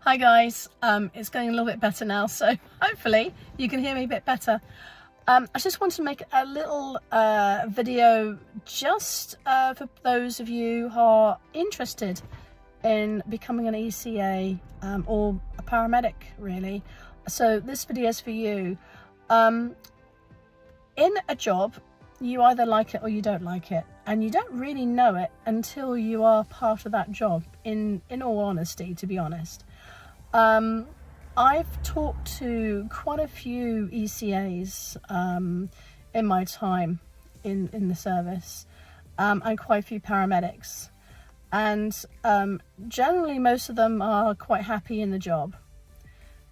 Hi guys, it's going a little bit better now, so hopefully you can hear me a bit better. I just wanted to make a little video just for those of you who are interested in becoming an ECA or a paramedic really. So this video is for you. In a job, you either like it or you don't like it, and you don't really know it until you are part of that job, in all honesty, to be honest. I've talked to quite a few ECAs in my time in the service, and quite a few paramedics, and generally most of them are quite happy in the job.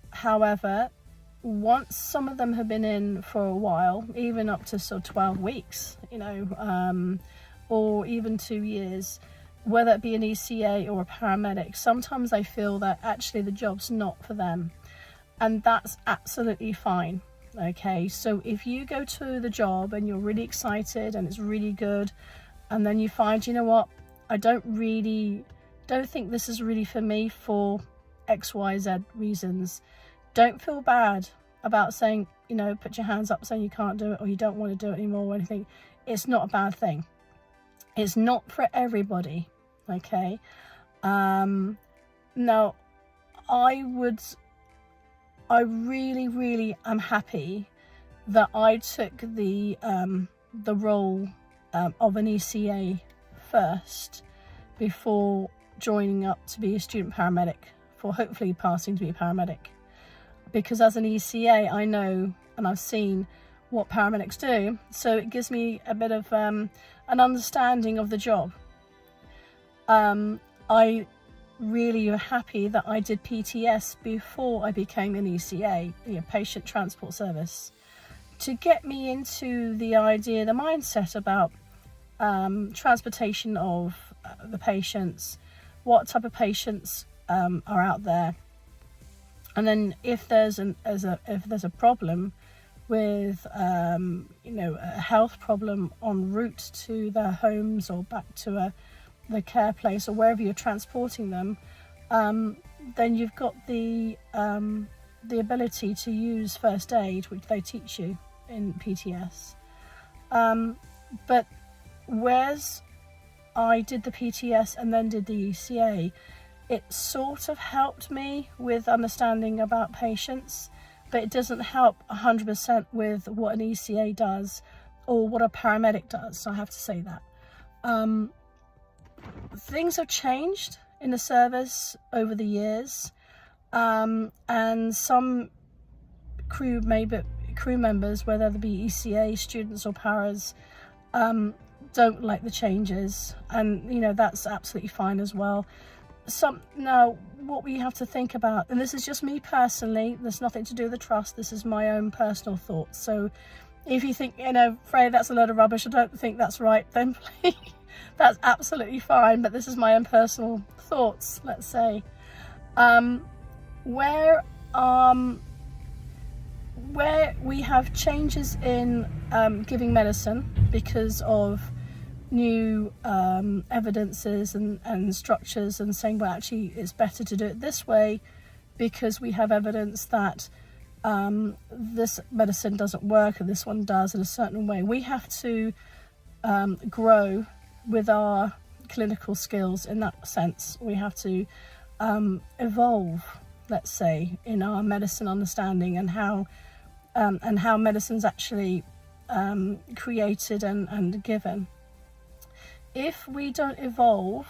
However, once some of them have been in for a while, even up to sort of 12 weeks, or even 2 years, whether it be an ECA or a paramedic, sometimes they feel that actually the job's not for them, and that's absolutely fine. Okay, so if you go to the job and you're really excited and it's really good, and then you find, you know what, I don't think this is really for me for XYZ reasons, don't feel bad about saying, put your hands up saying you can't do it or you don't want to do it anymore or anything. It's not a bad thing. It's not for everybody, okay? Now, I really am happy that I took the role of an ECA first before joining up to be a student paramedic, for hopefully passing to be a paramedic. Because as an ECA, I know and I've seen what paramedics do, so it gives me a bit of an understanding of the job. I really am happy that I did PTS before I became an ECA, Patient Transport Service, to get me into the idea, the mindset about transportation of the patients, what type of patients are out there. And then if there's a problem with a health problem en route to their homes or back to the care place or wherever you're transporting them, then you've got the ability to use first aid, which they teach you in PTS. But whereas I did the PTS and then did the ECA, it sort of helped me with understanding about patients, but it doesn't help 100% with what an ECA does or what a paramedic does, so I have to say that. Things have changed in the service over the years, and some crew members, whether they be ECA students or paras, don't like the changes, and that's absolutely fine as well. Now, what we have to think about, and this is just me personally, there's nothing to do with the trust, this is my own personal thoughts, so if you think, Freya, that's a load of rubbish, I don't think that's right, then please, that's absolutely fine, but this is my own personal thoughts, let's say. Where we have changes in giving medicine because of new evidences and structures, and saying, well, actually it's better to do it this way because we have evidence that this medicine doesn't work and this one does in a certain way. We have to grow with our clinical skills in that sense. We have to evolve, let's say, in our medicine understanding and how medicine's actually created and given. If we don't evolve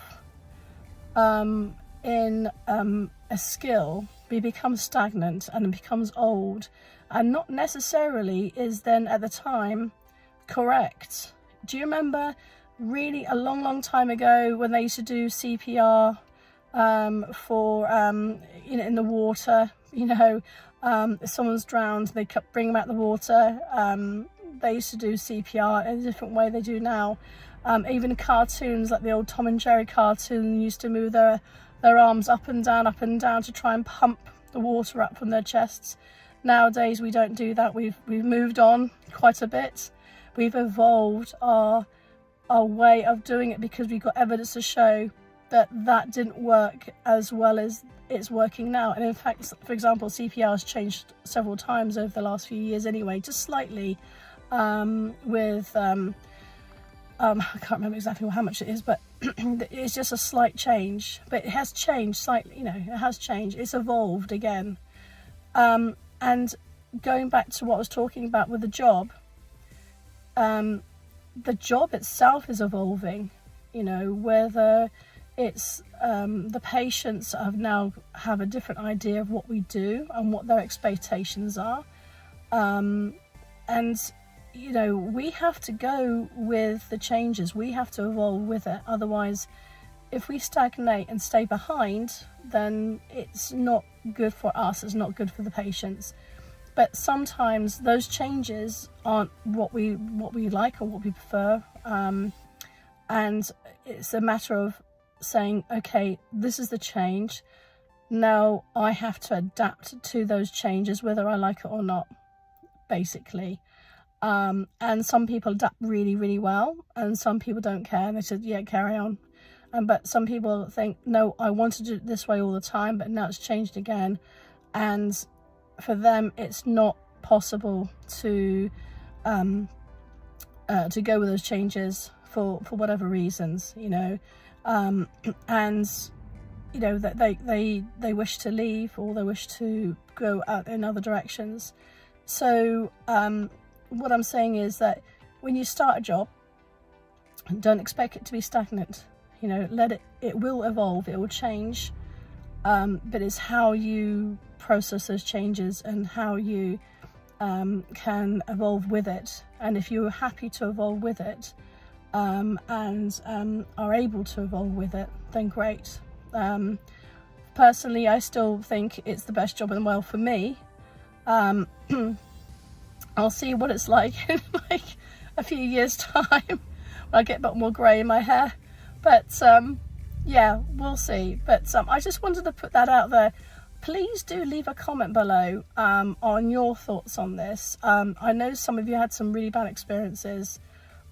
in a skill, we become stagnant and it becomes old, and not necessarily is then at the time correct. Do you remember really a long time ago when they used to do CPR for in the water? If someone's drowned, they kept bringing them out the water. They used to do CPR in a different way they do now. Even cartoons, like the old Tom and Jerry cartoon, used to move their arms up and down to try and pump the water up from their chests. Nowadays we don't do that. We've moved on quite a bit. We've evolved our way of doing it because we've got evidence to show that didn't work as well as it's working now. And in fact, for example, CPR has changed several times over the last few years anyway, just slightly, with I can't remember exactly how much it is, but it's just a slight change. But it has changed slightly, you know, it has changed. It's evolved again. And going back to what I was talking about with the job itself is evolving, you know, whether it's the patients have a different idea of what we do and what their expectations are. And you know, we have to go with the changes. We have to evolve with it. Otherwise, if we stagnate and stay behind, then it's not good for us. It's not good for the patients. But sometimes those changes aren't what we like or what we prefer. And it's a matter of saying, okay, this is the change. Now I have to adapt to those changes, whether I like it or not, basically. And some people adapt really, really well, and some people don't care, and they said, yeah, carry on. But some people think, no, I want to do it this way all the time, but now it's changed again. And for them, it's not possible to go with those changes for whatever reasons, you know. And you know, that they wish to leave, or they wish to go out in other directions. So what I'm saying is that when you start a job, don't expect it to be stagnant. You know, it will evolve, it will change, but it's how you process those changes and how you can evolve with it. And if you're happy to evolve with it, and are able to evolve with it, then great. Personally, I still think it's the best job in the world for me. I'll see what it's like in like a few years' time when I get a bit more grey in my hair. But yeah, we'll see. But I just wanted to put that out there. Please do leave a comment below on your thoughts on this. I know some of you had some really bad experiences,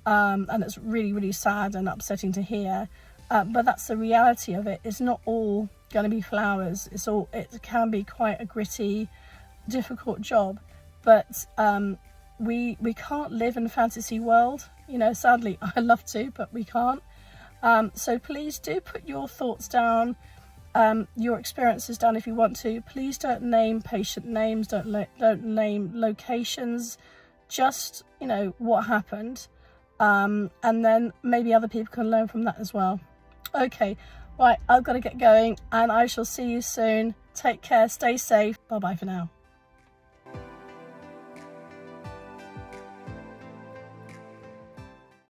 and it's really, really sad and upsetting to hear. But that's the reality of it. It's not all going to be flowers. It can be quite a gritty, difficult job. But we can't live in a fantasy world, you know. Sadly, I love to, but we can't. So please do put your thoughts down, your experiences down if you want to. Please don't name patient names, don't name locations, just, you know, what happened. And then maybe other people can learn from that as well. Okay, right, I've got to get going, and I shall see you soon. Take care, stay safe. Bye bye for now.